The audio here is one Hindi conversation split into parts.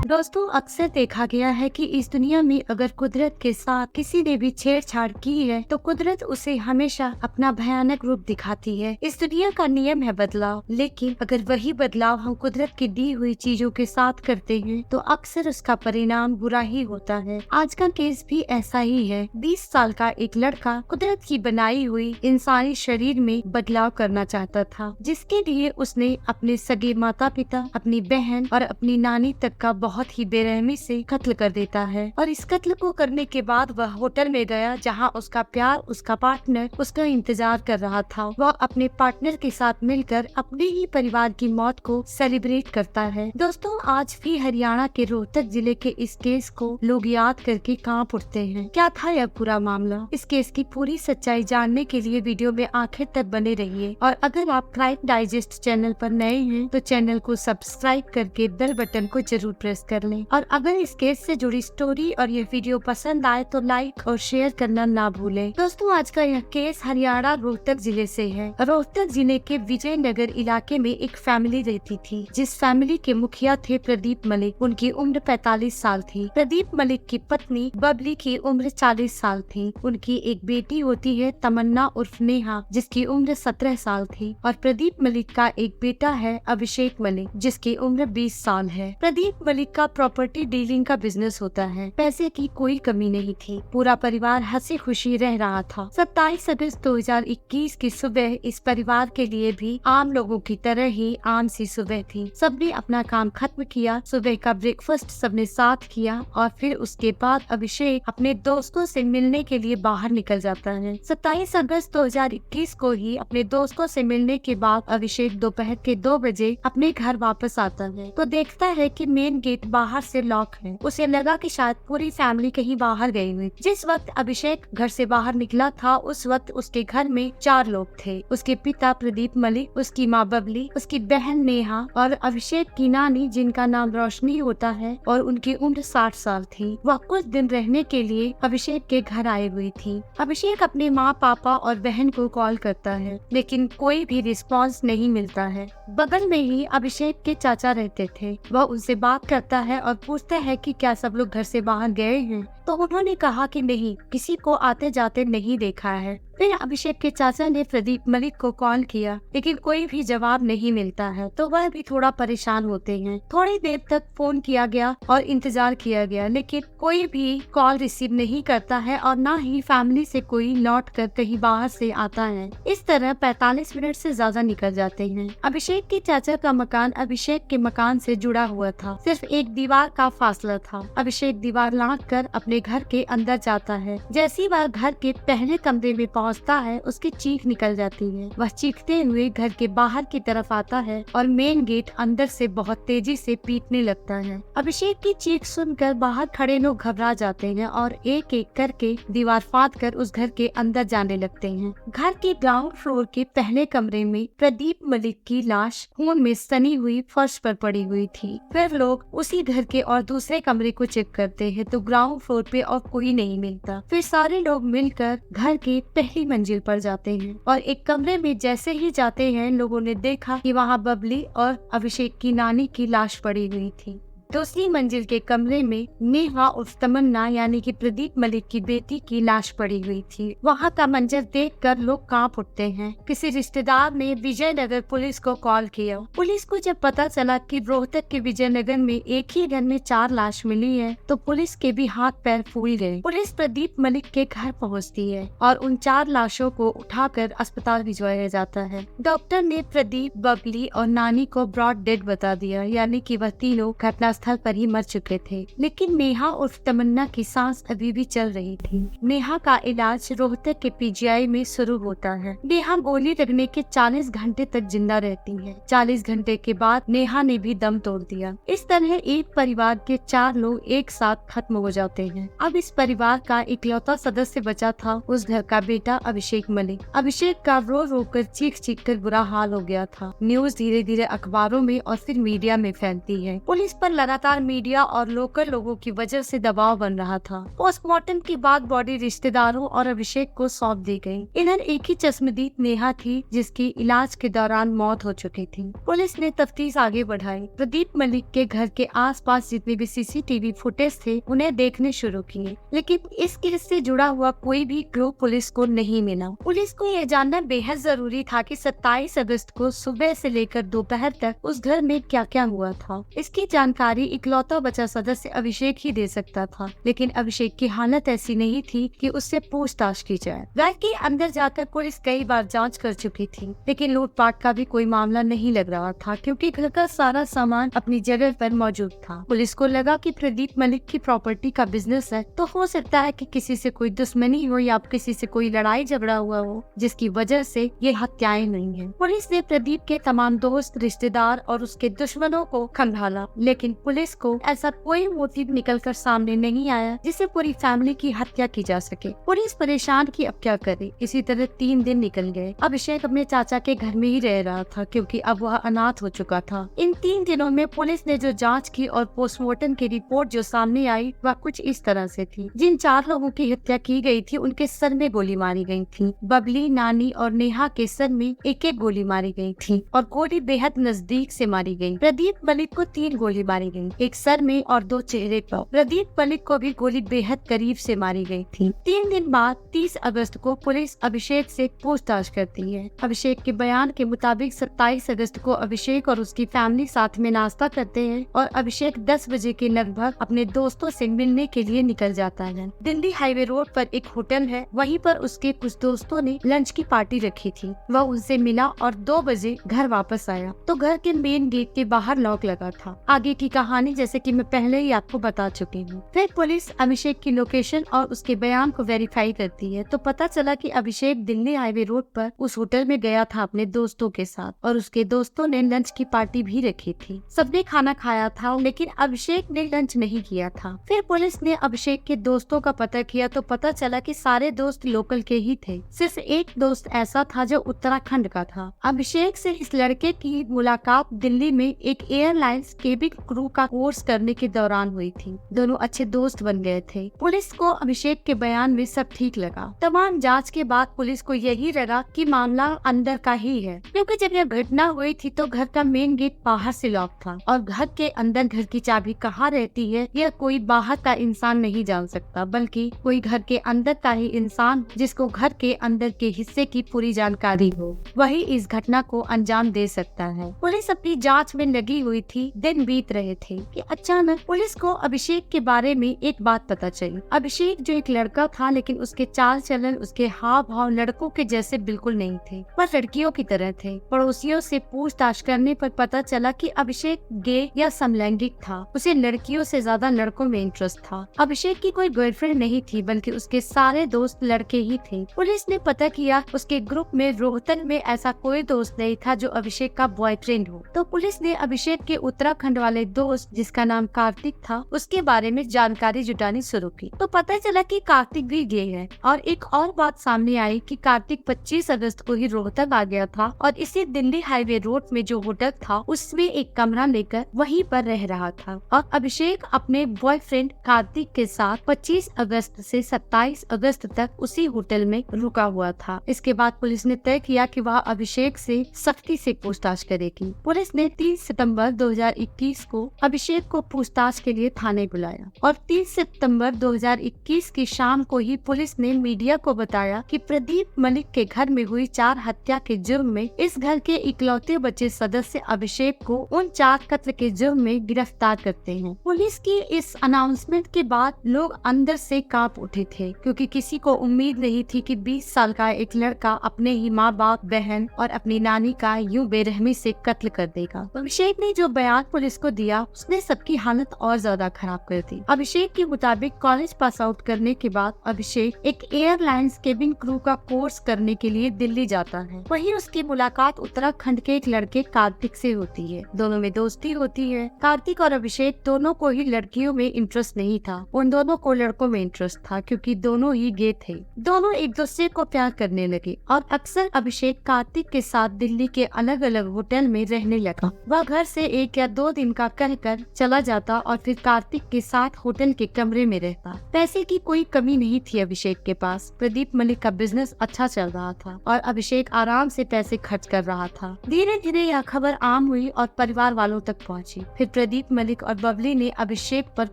दोस्तों, अक्सर देखा गया है कि इस दुनिया में अगर कुदरत के साथ किसी ने भी छेड़छाड़ की है तो कुदरत उसे हमेशा अपना भयानक रूप दिखाती है। इस दुनिया का नियम है बदलाव, लेकिन अगर वही बदलाव हम कुदरत की दी हुई चीजों के साथ करते हैं तो अक्सर उसका परिणाम बुरा ही होता है। आज का केस भी ऐसा ही है। 20 साल का एक लड़का कुदरत की बनाई हुई इंसानी शरीर में बदलाव करना चाहता था, जिसके लिए उसने अपने सगे माता पिता, अपनी बहन और अपनी नानी तक का बहुत ही बेरहमी से कत्ल कर देता है। और इस कत्ल को करने के बाद वह होटल में गया जहां उसका प्यार, उसका पार्टनर उसका इंतजार कर रहा था। वह अपने पार्टनर के साथ मिलकर अपने ही परिवार की मौत को सेलिब्रेट करता है। दोस्तों, आज भी हरियाणा के रोहतक जिले के इस केस को लोग याद करके कांप उठते हैं। क्या था यह पूरा मामला? इस केस की पूरी सच्चाई जानने के लिए वीडियो में आखिर तक बने रहिए। और अगर आप क्राइम डाइजेस्ट चैनल पर नए हैं तो चैनल को सब्सक्राइब करके बेल बटन को जरूर प्रेस कर लें। और अगर इस केस से जुड़ी स्टोरी और ये वीडियो पसंद आए तो लाइक और शेयर करना ना भूलें। दोस्तों, आज का यह केस हरियाणा रोहतक जिले से है। रोहतक जिले के विजयनगर इलाके में एक फैमिली रहती थी, जिस फैमिली के मुखिया थे प्रदीप मलिक। उनकी उम्र 45 साल थी। प्रदीप मलिक की पत्नी बबली की उम्र 40 साल थी। उनकी एक बेटी होती है तमन्ना उर्फ नेहा, जिसकी उम्र 17 साल थी। और प्रदीप मलिक का एक बेटा है अभिषेक मलिक, जिसकी उम्र 20 साल है। प्रदीप मलिक का प्रॉपर्टी डीलिंग का बिजनेस होता है। पैसे की कोई कमी नहीं थी। पूरा परिवार हंसी खुशी रह रहा था। 27 अगस्त 2021 की सुबह इस परिवार के लिए भी आम लोगों की तरह ही आम सी सुबह थी। सबने अपना काम खत्म किया। सुबह का ब्रेकफास्ट सबने साथ किया और फिर उसके बाद अभिषेक अपने दोस्तों से मिलने के लिए बाहर निकल जाता है। 27 अगस्त 2021 को ही अपने दोस्तों से मिलने के बाद अभिषेक दोपहर के 2 बजे अपने घर वापस आता है तो देखता है कि मेन गेट बाहर से लॉक है। उसे लगा कि शायद पूरी फैमिली कहीं बाहर गई हुई। जिस वक्त अभिषेक घर से बाहर निकला था उस वक्त उसके घर में 4 लोग थे। उसके पिता प्रदीप मलिक, उसकी माँ बबली, उसकी बहन नेहा और अभिषेक की नानी, जिनका नाम रोशनी होता है और उनकी उम्र 60 साल थी। वह कुछ दिन रहने के लिए अभिषेक के घर आई हुई थी। अभिषेक अपने माँ, पापा और बहन को कॉल करता है, लेकिन कोई भी रिस्पॉन्स नहीं मिलता है। बगल में ही अभिषेक के चाचा रहते थे। वह उनसे बात करता है और पूछता है कि क्या सब लोग घर से बाहर गए हैं, तो उन्होंने कहा कि नहीं, किसी को आते जाते नहीं देखा है। फिर अभिषेक के चाचा ने प्रदीप मलिक को कॉल किया, लेकिन कोई भी जवाब नहीं मिलता है तो वह भी थोड़ा परेशान होते हैं। थोड़ी देर तक फोन किया गया और इंतजार किया गया, लेकिन कोई भी कॉल रिसीव नहीं करता है और न ही फैमिली से कोई लौट कर कहीं बाहर से आता है। इस तरह 45 मिनट से ज्यादा निकल जाते हैं। अभिषेक के चाचा का मकान अभिषेक के मकान से जुड़ा हुआ था। सिर्फ एक दीवार का फासला था। अभिषेक दीवार लांघ कर अपने घर के अंदर जाता है। जैसे वह घर के पहले कमरे में पहुंचता है, उसकी चीख निकल जाती है। वह चीखते हुए घर के बाहर की तरफ आता है और मेन गेट अंदर से बहुत तेजी से पीटने लगता है। अभिषेक की चीख सुनकर बाहर खड़े लोग घबरा जाते हैं और एक एक करके दीवार फाड़ कर उस घर के अंदर जाने लगते हैं। घर के ग्राउंड फ्लोर के पहले कमरे में प्रदीप मलिक की लाश खून में सनी हुई फर्श पर पड़ी हुई थी। फिर लोग उसी घर के और दूसरे कमरे को चेक करते हैं तो ग्राउंड फ्लोर पे और कोई नहीं मिलता। फिर सारे लोग मिलकर घर के पहली मंजिल पर जाते हैं और एक कमरे में जैसे ही जाते हैं, लोगों ने देखा कि वहाँ बबली और अभिषेक की नानी की लाश पड़ी हुई थी। दूसरी मंजिल के कमरे में नेहा उर्फ तमन्ना यानी कि प्रदीप मलिक की बेटी की लाश पड़ी हुई थी। वहाँ का मंजर देखकर लोग कांप उठते हैं। किसी रिश्तेदार ने विजयनगर पुलिस को कॉल किया। पुलिस को जब पता चला कि रोहतक के विजयनगर में एक ही घर में 4 लाश मिली है तो पुलिस के भी हाथ पैर फूल गए। पुलिस प्रदीप मलिक के घर पहुँचती है और उन 4 लाशों को उठाकर अस्पताल भिजवाया जाता है। डॉक्टर ने प्रदीप, बबली और नानी को ब्रॉड डेड बता दिया, यानी कि वह तीनों घटना स्थल पर ही मर चुके थे। लेकिन नेहा उर्फ तमन्ना की सांस अभी भी चल रही थी। नेहा का इलाज रोहतक के पीजीआई में शुरू होता है। नेहा गोली लगने के 40 घंटे तक जिंदा रहती है। 40 घंटे के बाद नेहा ने भी दम तोड़ दिया। इस तरह एक परिवार के 4 लोग एक साथ खत्म हो जाते हैं। अब इस परिवार का इकलौता सदस्य बचा था उस घर का बेटा अभिषेक मलिक। अभिषेक का रो रो कर चीख चीख कर बुरा हाल हो गया था। न्यूज धीरे धीरे अखबारों में और फिर मीडिया में फैलती है। पुलिस पर लगातार मीडिया और लोकल लोगों की वजह से दबाव बन रहा था। पोस्टमार्टम के बाद बॉडी रिश्तेदारों और अभिषेक को सौंप दी गई। इधर एक ही चश्मदीद नेहा थी जिसकी इलाज के दौरान मौत हो चुकी थी। पुलिस ने तफ्तीश आगे बढ़ाई। प्रदीप मलिक के घर के आसपास जितने भी सीसीटीवी फुटेज थे उन्हें देखने शुरू किए, लेकिन इस केस से जुड़ा हुआ कोई भी क्लू पुलिस को नहीं मिला। पुलिस को यह जानना बेहद जरूरी था कि 27 अगस्त को सुबह से लेकर दोपहर तक उस घर में क्या क्या हुआ था। इसकी जानकारी इकलौता बचा सदस्य अभिषेक ही दे सकता था, लेकिन अभिषेक की हालत ऐसी नहीं थी कि उससे पूछताछ की जाए। घर के अंदर जाकर पुलिस कई बार जांच कर चुकी थी, लेकिन लूटपाट का भी कोई मामला नहीं लग रहा था, क्योंकि घर का सारा सामान अपनी जगह पर मौजूद था। पुलिस को लगा कि प्रदीप मलिक की प्रॉपर्टी का बिजनेस है, तो हो सकता है कि किसी से कोई दुश्मनी हो या किसी से कोई लड़ाई झगड़ा हुआ हो, जिसकी वजह से ये हत्याएं नहीं है। पुलिस ने प्रदीप के तमाम दोस्त, रिश्तेदार और उसके दुश्मनों को खंगाला, लेकिन पुलिस को ऐसा कोई मोटिव निकलकर सामने नहीं आया जिससे पूरी फैमिली की हत्या की जा सके। पुलिस परेशान कि अब क्या करे। इसी तरह 3 दिन निकल गए। अभिषेक अपने चाचा के घर में ही रह रहा था, क्योंकि अब वह अनाथ हो चुका था। इन 3 दिनों में पुलिस ने जो जांच की और पोस्टमार्टम की रिपोर्ट जो सामने आई वह कुछ इस तरह से थी। जिन 4 लोगों की हत्या की गई थी उनके सर में गोली मारी गई थी। बबली, नानी और नेहा के सर में एक एक गोली मारी गई थी और गोली बेहद नजदीक से मारी गई। प्रदीप मलिक को 3 गोली मारी गई, एक सर में और 2 चेहरे पर। प्रदीप मलिक को भी गोली बेहद करीब से मारी गई थी। 3 दिन बाद 30 अगस्त को पुलिस अभिषेक से पूछताछ करती है। अभिषेक के बयान के मुताबिक 27 अगस्त को अभिषेक और उसकी फैमिली साथ में नाश्ता करते हैं और अभिषेक 10 बजे के लगभग अपने दोस्तों से मिलने के लिए निकल जाता है। दिल्ली हाईवे रोड पर एक होटल है, वहीं पर उसके कुछ दोस्तों ने लंच की पार्टी रखी थी। वह उनसे मिला और 2 बजे घर वापस आया तो घर के मेन गेट के बाहर लॉक लगा था। आगे की कहानी जैसे कि मैं पहले ही आपको बता चुकी हूँ। फिर पुलिस अभिषेक की लोकेशन और उसके बयान को वेरीफाई करती है तो पता चला कि अभिषेक दिल्ली हाईवे रोड पर उस होटल में गया था अपने दोस्तों के साथ और उसके दोस्तों ने लंच की पार्टी भी रखी थी। सबने खाना खाया था, लेकिन अभिषेक ने लंच नहीं किया था। फिर पुलिस ने अभिषेक के दोस्तों का पता किया तो पता चला कि सारे दोस्त लोकल के ही थे। सिर्फ एक दोस्त ऐसा था जो उत्तराखंड का था। अभिषेक से इस लड़के की मुलाकात दिल्ली में एक एयरलाइंस केबिन क्रू का कोर्स करने के दौरान हुई थी। दोनों अच्छे दोस्त बन गए थे। पुलिस को अभिषेक के बयान में सब ठीक लगा। तमाम जांच के बाद पुलिस को यही लगा कि मामला अंदर का ही है, क्योंकि जब यह घटना हुई थी तो घर का मेन गेट बाहर से लॉक था और घर के अंदर घर की चाबी कहाँ रहती है यह कोई बाहर का इंसान नहीं जान सकता, बल्कि कोई घर के अंदर का ही इंसान जिसको घर के अंदर के हिस्से की पूरी जानकारी हो, वही इस घटना को अंजाम दे सकता है। पुलिस अपनी जांच में लगी हुई थी। दिन बीत रहे थे कि अचानक पुलिस को अभिषेक के बारे में एक बात पता चली। अभिषेक जो एक लड़का था, लेकिन उसके चाल चलन, उसके हाव भाव लड़कों के जैसे बिल्कुल नहीं थे, वह लड़कियों की तरह थे। पड़ोसियों से पूछताछ करने पर पता चला कि अभिषेक गे या समलैंगिक था। उसे लड़कियों से ज्यादा लड़कों में इंटरेस्ट था। अभिषेक की कोई गर्लफ्रेंड नहीं थी, बल्कि उसके सारे दोस्त लड़के ही थे। पुलिस ने पता किया उसके ग्रुप में रोहतन में ऐसा कोई दोस्त नहीं था जो अभिषेक का बॉयफ्रेंड हो। तो पुलिस ने अभिषेक के उत्तराखंड वाले दोस्त, जिसका नाम कार्तिक था, उसके बारे में जानकारी जुटानी शुरू की तो पता चला कि कार्तिक भी गे है। और एक और बात सामने आई कि कार्तिक 25 अगस्त को ही रोहतक आ गया था और इसी दिल्ली हाईवे रोड में जो होटल था उसमें एक कमरा लेकर वहीं पर रह रहा था। और अभिषेक अपने बॉयफ्रेंड कार्तिक के साथ 25 अगस्त से 27 अगस्त तक उसी होटल में रुका हुआ था। इसके बाद पुलिस ने तय किया कि वह अभिषेक से सख्ती से पूछताछ करेगी। पुलिस ने 30 सितंबर 2021 को अभिषेक को पूछताछ के लिए थाने बुलाया और 30 सितंबर 2021 की शाम को ही पुलिस ने मीडिया को बताया कि प्रदीप मलिक के घर में हुई 4 हत्या के जुर्म में इस घर के इकलौते बचे सदस्य अभिषेक को उन 4 कत्ल के जुर्म में गिरफ्तार करते हैं। पुलिस की इस अनाउंसमेंट के बाद लोग अंदर से कांप उठे थे, क्योंकि किसी को उम्मीद नहीं थी कि 20 साल का एक लड़का अपने ही माँ बाप, बहन और अपनी नानी का यूं बेरहमी से कत्ल कर देगा। अभिषेक ने जो बयान पुलिस को दिया उसने सबकी हालत और ज्यादा खराब कर दी। अभिषेक के मुताबिक कॉलेज पास आउट करने के बाद अभिषेक एक एयरलाइंस केबिन क्रू का कोर्स करने के लिए दिल्ली जाता है। वहीं उसकी मुलाकात उत्तराखंड के एक लड़के कार्तिक से होती है। दोनों में दोस्ती होती है। कार्तिक और अभिषेक दोनों को ही लड़कियों में इंटरेस्ट नहीं था, उन दोनों को लड़कों में इंटरेस्ट था, क्योंकि दोनों ही गे थे। दोनों एक दूसरे को प्यार करने लगे और अक्सर अभिषेक कार्तिक के साथ दिल्ली के अलग अलग होटल में रहने लगा। वह घर से 1 या 2 दिन का कह कर चला जाता और फिर कार्तिक के साथ होटल के कमरे में रहता। पैसे की कोई कमी नहीं थी अभिषेक के पास। प्रदीप मलिक का बिजनेस अच्छा चल रहा था और अभिषेक आराम से पैसे खर्च कर रहा था। धीरे धीरे यह खबर आम हुई और परिवार वालों तक पहुंची। फिर प्रदीप मलिक और बबली ने अभिषेक पर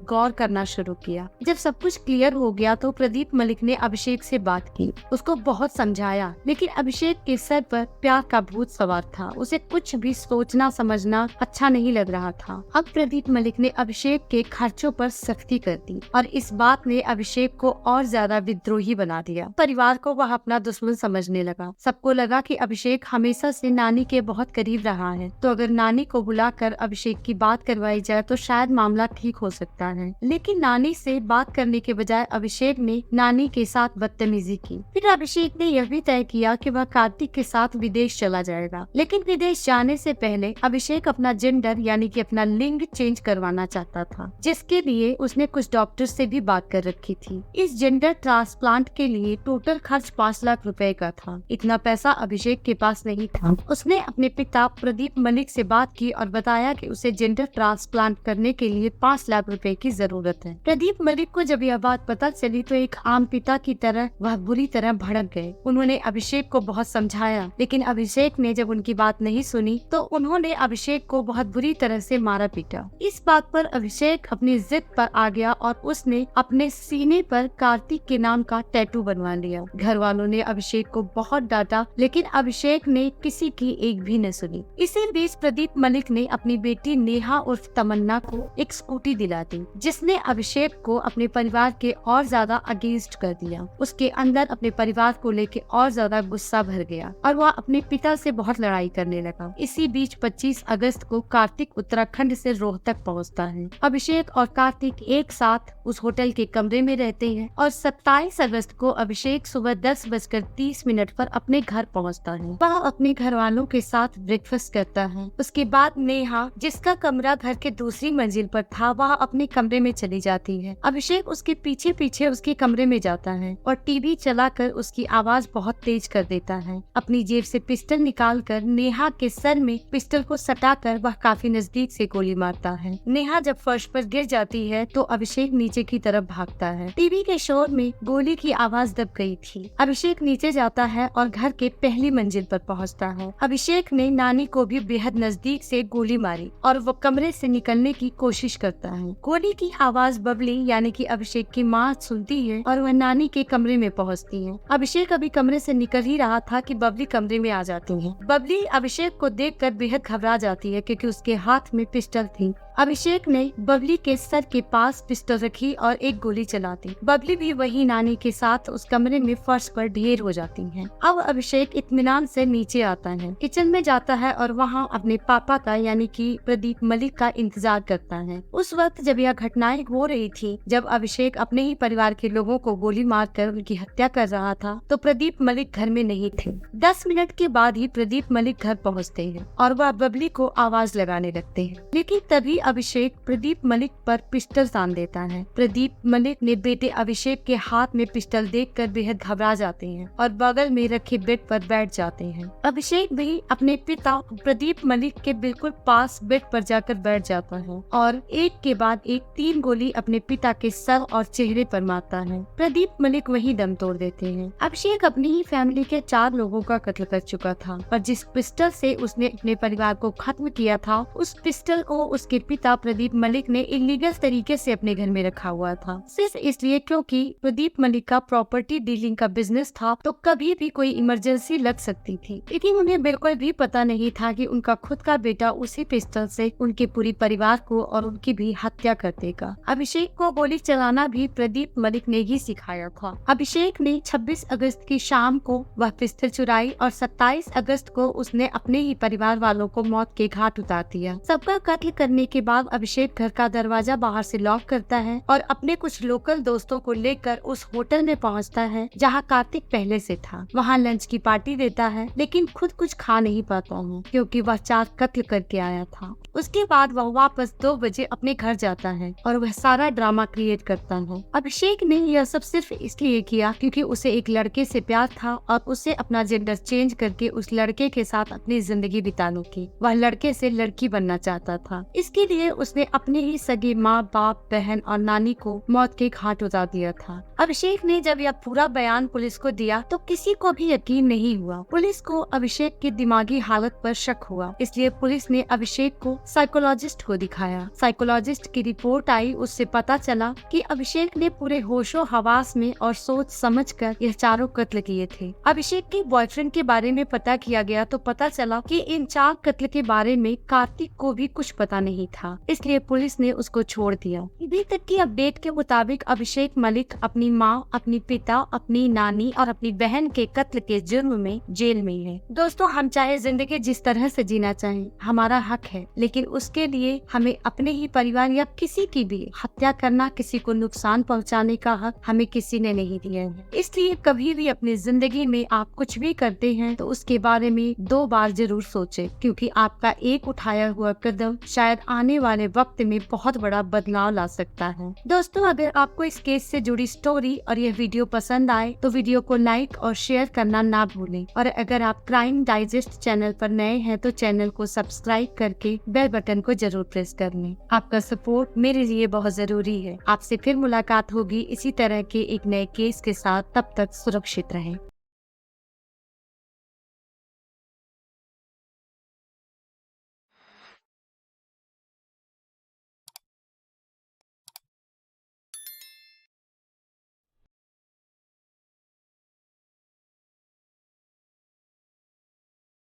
गौर करना शुरू किया। जब सब कुछ क्लियर हो गया तो प्रदीप मलिक ने अभिषेक से बात की, उसको बहुत समझाया, लेकिन अभिषेक के सर पर प्यार का भूत सवार था। उसे कुछ भी सोचना समझना अच्छा नहीं लग रहा था। अब प्रदीप मलिक ने अभिषेक के खर्चों पर सख्ती कर दी और इस बात ने अभिषेक को और ज्यादा विद्रोही बना दिया। परिवार को वह अपना दुश्मन समझने लगा। सबको लगा कि अभिषेक हमेशा से नानी के बहुत करीब रहा है, तो अगर नानी को बुलाकर अभिषेक की बात करवाई जाए तो शायद मामला ठीक हो सकता है। लेकिन नानी से बात करने के बजाय अभिषेक ने नानी के साथ बदतमीजी की। फिर अभिषेक ने यह भी तय किया कि वह कार्तिक के साथ विदेश चला जाएगा। लेकिन विदेश जाने से पहले अभिषेक अपना जेंडर यानी कि अपना लिंग चेंज करवाना चाहता था, जिसके लिए उसने कुछ डॉक्टर से भी बात कर रखी थी। इस जेंडर ट्रांसप्लांट के लिए टोटल खर्च 5 लाख रुपए का था। इतना पैसा अभिषेक के पास नहीं था। उसने अपने पिता प्रदीप मलिक से बात की और बताया कि उसे जेंडर ट्रांसप्लांट करने के लिए 5 लाख रुपए की जरूरत है। प्रदीप मलिक को जब यह बात पता चली तो एक आम पिता की तरह वह बुरी तरह भड़क गए। उन्होंने अभिषेक को बहुत समझाया, लेकिन अभिषेक ने जब उनकी बात नहीं सुनी तो उन्होंने अभिषेक को बहुत बुरी तरह से मारा पीटा। इस बात पर अभिषेक अपनी जिद पर आ गया और उसने अपने सीने पर कार्तिक के नाम का टैटू बनवा लिया। घर वालों ने अभिषेक को बहुत डांटा, लेकिन अभिषेक ने किसी की एक भी न सुनी। इसी बीच प्रदीप मलिक ने अपनी बेटी नेहा उर्फ तमन्ना को एक स्कूटी दिला दी, जिसने अभिषेक को अपने परिवार के और ज्यादा अगेंस्ट कर दिया। उसके अंदर अपने परिवार को लेकर और ज्यादा गुस्सा भर गया और वह अपने पिता से बहुत लड़ाई करने लगा। इसी बीच 25 अगस्त को कार्तिक उत्तराखंड से रोहतक पहुंचता है। अभिषेक और कार्तिक एक साथ उस होटल के कमरे में रहते हैं और 27 अगस्त को अभिषेक सुबह 10:30 पर अपने घर पहुंचता है। वह अपने घर वालों के साथ ब्रेकफास्ट करता है। उसके बाद नेहा, जिसका कमरा घर के दूसरी मंजिल पर था, वह अपने कमरे में चली जाती है। अभिषेक उसके पीछे पीछे उसके कमरे में जाता है और टीवी चलाकर उसकी आवाज बहुत तेज कर देता है। अपनी जेब से पिस्टल निकालकर नेहा के सर में पिस्टल को सटाकर वह काफी नजदीक से गोली मारता है। नेहा जब फर्श पर गिर जाती है तो अभिषेक नीचे की तरफ भागता है। टीवी के शोर में गोली की आवाज दब गई थी। अभिषेक नीचे जाता है और घर के पहली मंजिल पर पहुंचता है। अभिषेक ने नानी को भी बेहद नजदीक से गोली मारी और वो कमरे से निकलने की कोशिश करता है। गोली की आवाज बबली यानी कि अभिषेक की माँ सुनती है और वह नानी के कमरे में पहुंचती है। अभिषेक अभी कमरे से निकल ही रहा था कि बबली कमरे में आ जाती है। बबली अभिषेक को देखकर बेहद घबरा जाती है क्योंकि उसके हाथ में पिस्टल थी। अभिषेक ने बबली के सर के पास पिस्टल रखी और एक गोली चला दी। बबली भी वही नानी के साथ उस कमरे में फर्श पर ढेर हो जाती है। अब अभिषेक इत्मीनान से नीचे आता है, किचन में जाता है और वहाँ अपने पापा का यानी कि प्रदीप मलिक का इंतजार करता है। उस वक्त जब यह घटनाएं हो रही थी, जब अभिषेक अपने ही परिवार के लोगों को गोली मारकर उनकी हत्या कर रहा था, तो प्रदीप मलिक घर में नहीं थे। 10 मिनट के बाद ही प्रदीप मलिक घर पहुँचते हैं और वह बबली को आवाज लगाने लगते हैं, लेकिन तभी अभिषेक प्रदीप मलिक पर पिस्टल तान देता है। प्रदीप मलिक ने बेटे अभिषेक के हाथ में पिस्टल देखकर बेहद घबरा जाते हैं और बगल में रखे बेड पर बैठ जाते हैं। अभिषेक भी अपने पिता प्रदीप मलिक के बिल्कुल पास बेड पर जाकर बैठ जाता है और एक के बाद एक 3 गोली अपने पिता के सर और चेहरे पर मारता है। प्रदीप मलिक वहीं दम तोड़ देते हैं। अभिषेक अपनी ही फैमिली के 4 लोगों का कत्ल कर चुका था और जिस पिस्टल से उसने अपने परिवार को खत्म किया था, उस पिस्टल को उसके पिता प्रदीप मलिक ने इलीगल तरीके से अपने घर में रखा हुआ था, सिर्फ इसलिए क्योंकि प्रदीप मलिक का प्रॉपर्टी डीलिंग का बिजनेस था, तो कभी भी कोई इमरजेंसी लग सकती थी। लेकिन उन्हें बिल्कुल भी पता नहीं था कि उनका खुद का बेटा उसी पिस्टल से उनके पूरी परिवार को और उनकी भी हत्या कर देगा। अभिषेक को गोली चलाना भी प्रदीप मलिक ने ही सिखाया था। अभिषेक ने 26 अगस्त की शाम को वह पिस्टल चुराई और 27 अगस्त को उसने अपने ही परिवार वालों को मौत के घाट उतार दिया। सबका कत्ल करने के बाद अभिषेक घर का दरवाजा बाहर से लॉक करता है और अपने कुछ लोकल दोस्तों को लेकर उस होटल में पहुंचता है जहां कार्तिक पहले से था। वहां लंच की पार्टी देता है, लेकिन खुद कुछ खा नहीं पाता है क्योंकि वह 4 कत्ल करके आया था। उसके बाद वह वापस 2 बजे अपने घर जाता है और वह सारा ड्रामा क्रिएट करता है। अभिषेक ने यह सब सिर्फ इसलिए किया क्योंकि उसे एक लड़के से प्यार था और उसे अपना जेंडर चेंज करके उस लड़के के साथ अपनी जिंदगी बिताने की, वह लड़के से लड़की बनना चाहता था। इसके इसलिए उसने अपने ही सगे माँ, बाप, बहन और नानी को मौत के घाट उतार दिया था। अभिषेक ने जब यह पूरा बयान पुलिस को दिया तो किसी को भी यकीन नहीं हुआ। पुलिस को अभिषेक की दिमागी हालत पर शक हुआ, इसलिए पुलिस ने अभिषेक को साइकोलॉजिस्ट को दिखाया। साइकोलॉजिस्ट की रिपोर्ट आई, उससे पता चला कि अभिषेक ने पूरे होशो हवास में और सोच समझकर यह चारों कत्ल किए थे। अभिषेक के बॉयफ्रेंड के बारे में पता किया गया तो पता चला कि इन 4 कत्ल के बारे में कार्तिक को भी कुछ पता नहीं था, इसलिए पुलिस ने उसको छोड़ दिया। अभी तक की अपडेट के मुताबिक अभिषेक मलिक अपनी माँ, अपनी पिता, अपनी नानी और अपनी बहन के कत्ल के जुर्म में जेल में है। दोस्तों, हम चाहे जिंदगी जिस तरह से जीना चाहें, हमारा हक है, लेकिन उसके लिए हमें अपने ही परिवार या किसी की भी हत्या करना, किसी को नुकसान पहुंचाने का हक हमें किसी ने नहीं दिया है। इसलिए कभी भी अपनी जिंदगी में आप कुछ भी करते हैं तो उसके बारे में 2 बार जरूर सोचें, क्योंकि आपका एक उठाया हुआ कदम शायद आने वाले वक्त में बहुत बड़ा बदलाव ला सकता है। दोस्तों, अगर आपको इस केस से जुड़ी स्टोरी और यह वीडियो पसंद आए तो वीडियो को लाइक और शेयर करना ना भूलें, और अगर आप क्राइम डाइजेस्ट चैनल पर नए हैं तो चैनल को सब्सक्राइब करके बेल बटन को जरूर प्रेस कर लें। आपका सपोर्ट मेरे लिए बहुत जरूरी है। आपसे फिर मुलाकात होगी इसी तरह के एक नए केस के साथ। तब तक सुरक्षित रहें।